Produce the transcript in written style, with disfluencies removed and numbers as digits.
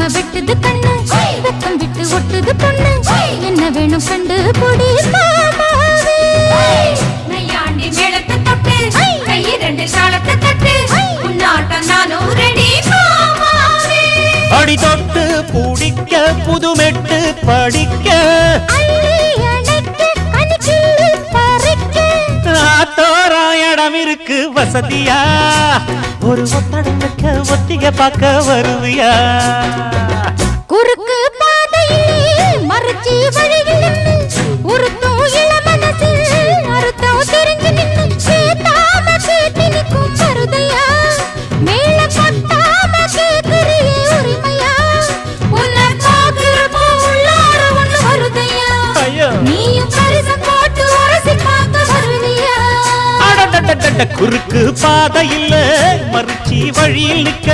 நம்ம வெட்டுது கண்ணு வெக்கம் விட்டு ஒட்டுது பொண்ணு என்ன வேணும் கண்டு பொடி மாமாவே நையாண்டி மேளத்தை தொட்டு கை ரெண்டு சாலத்தை தட்டு உன்னாட்டம் நானும் ரெடி மாமாவே அடி தொட்டு பூடிக்க புதுமெட்டு படிக்க இடம் இருக்கு வசதியா ஒரு ஒத்தடம் வைக்க ஒத்திக பார்க்க வருவியா குறுக்கு பாதையிலே மறைச்சி வழியில் ஒருத்தம் இள மனசில் அறுத்தம் தெரிஞ்சு நின்று கேட்டாம கேட்டு நிற்கும் மருதையா மேல கொட்டாம கேட்கிறியே உரிமையா உன்னை பார்க்கிறப்போ உள்ளார ஒண்ணு வருதையா நீயும் பரிசம் போட்டு உரசி பார்க்க வருவியா குறுக்கு பாதையில் மறுச்சி வழியில் நிக்க